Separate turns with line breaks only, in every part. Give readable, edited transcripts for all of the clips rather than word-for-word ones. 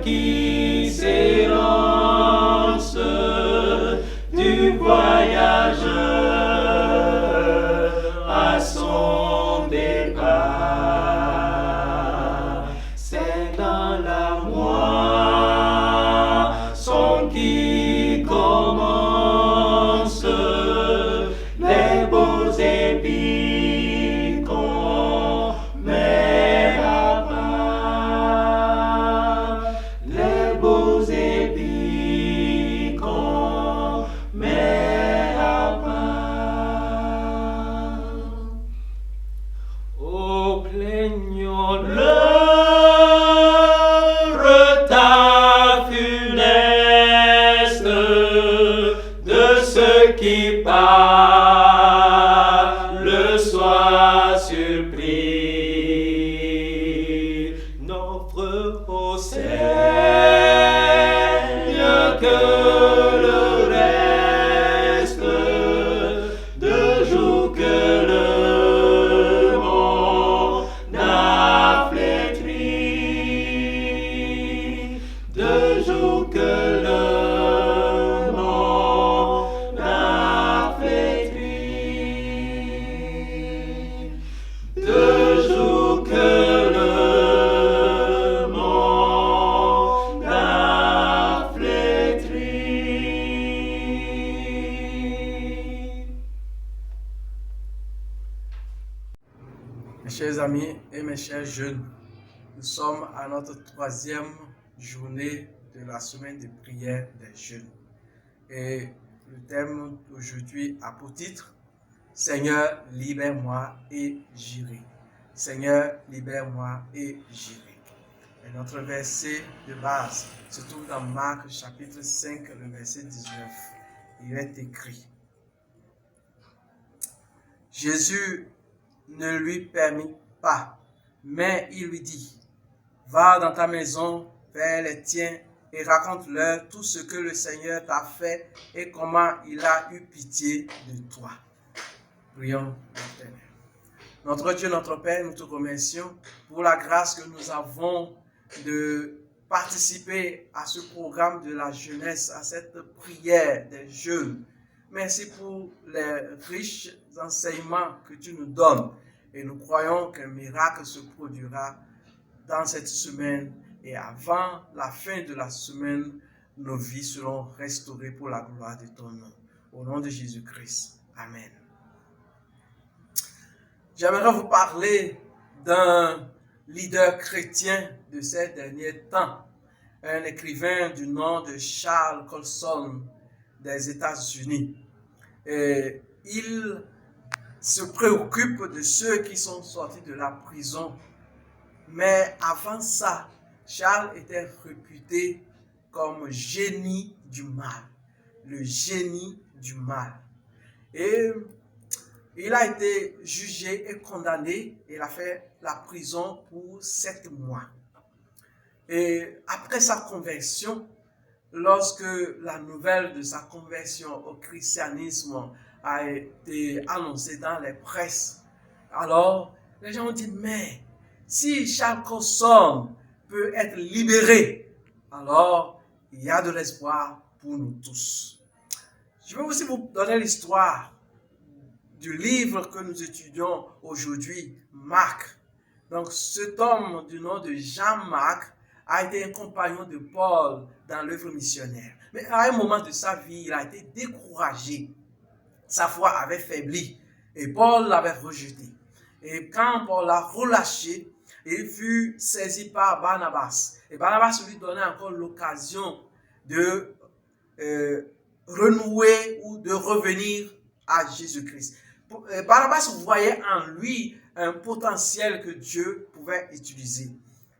qui s'élance du voyageur à son départ. C'est dans la moisson qui commence les beaux épis qu'on met à part. Les beaux épis qu'on met à part. Oh, plaignons le retard funeste de ceux qui par le soir surpris. N'offre au Seigneur que le reste de jours que le monde a flétri, de jours que le monde a flétri, de jours que le monde a flétri.
Mes chers amis et mes chers jeunes, nous sommes à notre troisième journée de la semaine de prière des jeunes. Et le thème d'aujourd'hui a pour titre « Seigneur, libère-moi et j'irai ». Seigneur, libère-moi et j'irai. Et notre verset de base se trouve dans Marc chapitre 5, le verset 19. Il est écrit: Jésus ne lui permit pas, mais il lui dit: Va dans ta maison vers les tiens et raconte-leur tout ce que le Seigneur t'a fait et comment il a eu pitié de toi. Prions l'Éternel. Notre Dieu, notre Père, nous te remercions pour la grâce que nous avons de participer à ce programme de la jeunesse, à cette prière des jeunes. Merci pour les riches enseignements que tu nous donnes. Et nous croyons qu'un miracle se produira dans cette semaine. Et avant la fin de la semaine, nos vies seront restaurées pour la gloire de ton nom. Au nom de Jésus-Christ. Amen. J'aimerais vous parler d'un leader chrétien de ces derniers temps, un écrivain du nom de Charles Colson des États-Unis. Et il se préoccupe de ceux qui sont sortis de la prison. Mais avant ça, Charles était réputé comme génie du mal. Le génie du mal. Et il a été jugé et condamné. Il a fait la prison pour 7 mois. Et après sa conversion, lorsque la nouvelle de sa conversion au christianisme a été annoncée dans les presses, alors les gens ont dit: mais si Charles Colson peut être libéré, alors il y a de l'espoir pour nous tous. Je vais aussi vous donner l'histoire du livre que nous étudions aujourd'hui, Marc. Donc cet homme du nom de Jean-Marc a été un compagnon de Paul dans l'œuvre missionnaire. Mais à un moment de sa vie, il a été découragé. Sa foi avait faibli et Paul l'avait rejeté. Et quand Paul l'a relâché, il fut saisi par Barnabas. Et Barnabas lui donnait encore l'occasion de renouer ou de revenir à Jésus-Christ. Barnabas voyait en lui un potentiel que Dieu pouvait utiliser.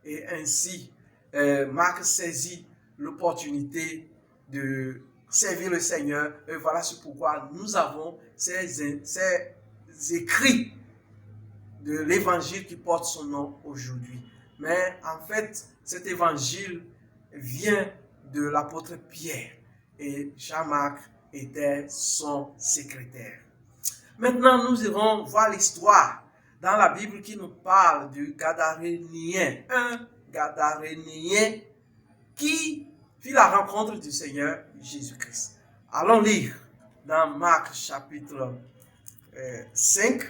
Et ainsi, Marc saisit l'opportunité de servir le Seigneur. Et voilà c'est pourquoi nous avons ces écrits de l'évangile qui porte son nom aujourd'hui. Mais en fait, cet évangile vient de l'apôtre Pierre et Jean-Marc était son secrétaire. Maintenant, nous irons voir l'histoire dans la Bible qui nous parle du Gadarénien. Un Gadarénien qui fit la rencontre du Seigneur Jésus-Christ. Allons lire dans Marc chapitre 5,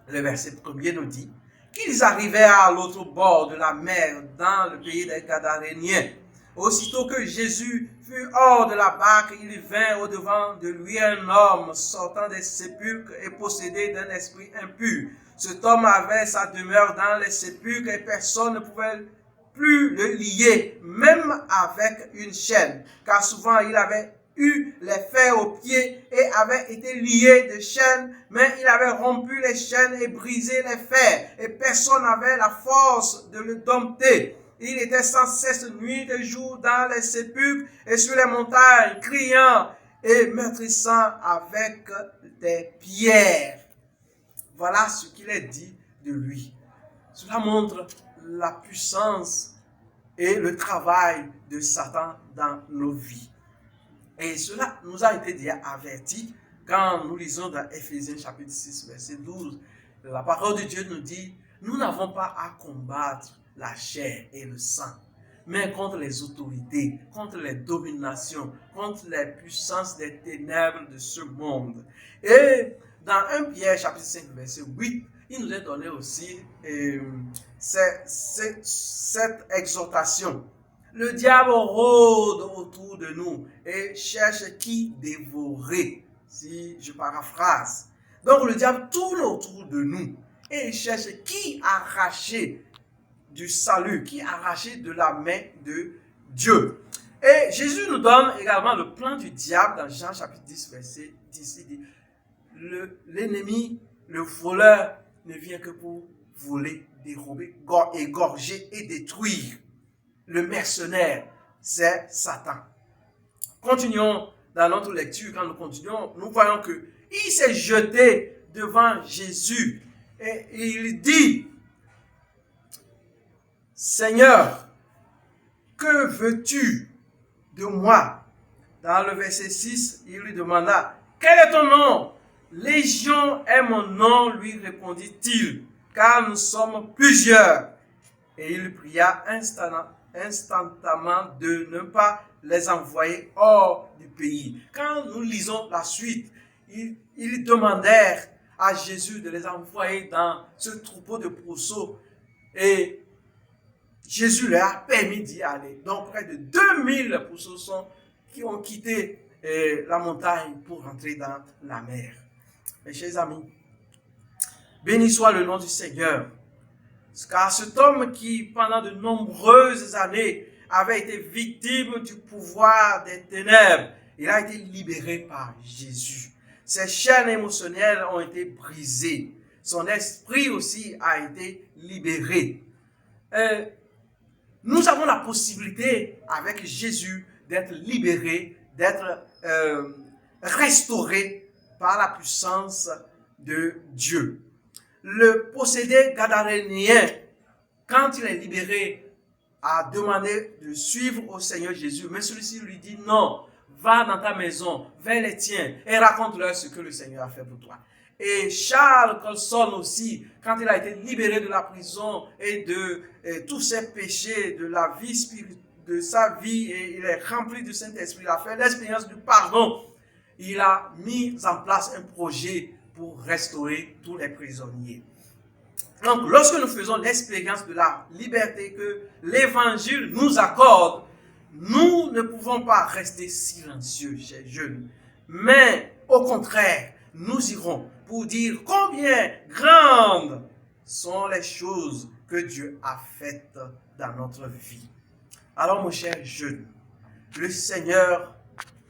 le verset 1er nous dit qu'ils arrivèrent à l'autre bord de la mer dans le pays des Gadaréniens. Aussitôt que Jésus fut hors de la barque, il vint au-devant de lui un homme sortant des sépulcres et possédé d'un esprit impur. Cet homme avait sa demeure dans les sépulcres et personne ne pouvait plus le lier, même avec une chaîne, car souvent il avait eu les fers aux pieds et avait été lié de chaînes, mais il avait rompu les chaînes et brisé les fers, et personne n'avait la force de le dompter. Il était sans cesse nuit et jour dans les sépulcres et sur les montagnes, criant et meurtrissant avec des pierres. Voilà ce qu'il est dit de lui. Cela montre la puissance et le travail de Satan dans nos vies. Et cela nous a été déjà averti quand nous lisons dans Éphésiens chapitre 6, verset 12. La parole de Dieu nous dit, nous n'avons pas à combattre la chair et le sang, mais contre les autorités, contre les dominations, contre les puissances des ténèbres de ce monde. Et dans 1 Pierre chapitre 5, verset 8, il nous est donné aussi cette exhortation. Le diable rôde autour de nous et cherche qui dévorer, si je paraphrase. Donc le diable tourne autour de nous et il cherche qui arracher du salut, qui arracher de la main de Dieu. Et Jésus nous donne également le plan du diable dans Jean chapitre 10, verset 10. Il dit, l'ennemi, le voleur, ne vient que pour voler, dérober, égorger et détruire. Le mercenaire, c'est Satan. Continuons dans notre lecture. Quand nous continuons, nous voyons que il s'est jeté devant Jésus et il dit, Seigneur, que veux-tu de moi? Dans le verset 6, il lui demanda, quel est ton nom? Légion est mon nom, lui répondit-il, car nous sommes plusieurs. Et il pria instantanément de ne pas les envoyer hors du pays. Quand nous lisons la suite, ils demandèrent à Jésus de les envoyer dans ce troupeau de pourceaux et Jésus leur a permis d'y aller. Donc près de 2000 pourceaux qui ont quitté la montagne pour rentrer dans la mer. Mes chers amis, béni soit le nom du Seigneur. Car cet homme qui, pendant de nombreuses années, avait été victime du pouvoir des ténèbres, il a été libéré par Jésus. Ses chaînes émotionnelles ont été brisées. Son esprit aussi a été libéré. Nous avons la possibilité, avec Jésus, d'être libérés, d'être restaurés par la puissance de Dieu. Le possédé gadarénien, quand il est libéré, a demandé de suivre au Seigneur Jésus. Mais celui-ci lui dit non, va dans ta maison, vers les tiens et raconte-leur ce que le Seigneur a fait pour toi. Et Charles Colson aussi, quand il a été libéré de la prison et de tous ses péchés, de la vie spirituelle, de sa vie, et il est rempli du Saint-Esprit, il a fait l'expérience du pardon. Il a mis en place un projet pour restaurer tous les prisonniers. Donc, lorsque nous faisons l'expérience de la liberté que l'Évangile nous accorde, nous ne pouvons pas rester silencieux, chers jeunes. Mais, au contraire, nous irons pour dire combien grandes sont les choses que Dieu a faites dans notre vie. Alors, mon cher jeune, le Seigneur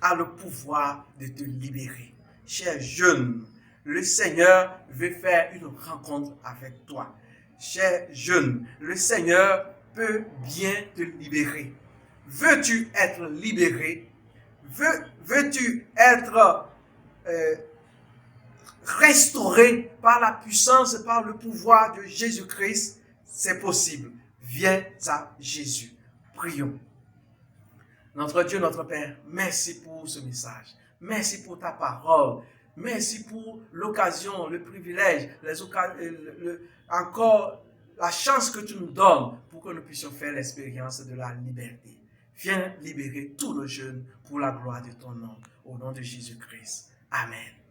a le pouvoir de te libérer. Cher jeune, le Seigneur veut faire une rencontre avec toi. Cher jeune, le Seigneur peut bien te libérer. Veux-tu être libéré? Veux-tu être restauré par la puissance, par le pouvoir de Jésus-Christ? C'est possible. Viens à Jésus. Prions. Notre Dieu, notre Père, merci pour ce message. Merci pour ta parole. Merci pour l'occasion, le privilège, encore la chance que tu nous donnes pour que nous puissions faire l'expérience de la liberté. Viens libérer tous nos jeunes pour la gloire de ton nom. Au nom de Jésus-Christ. Amen.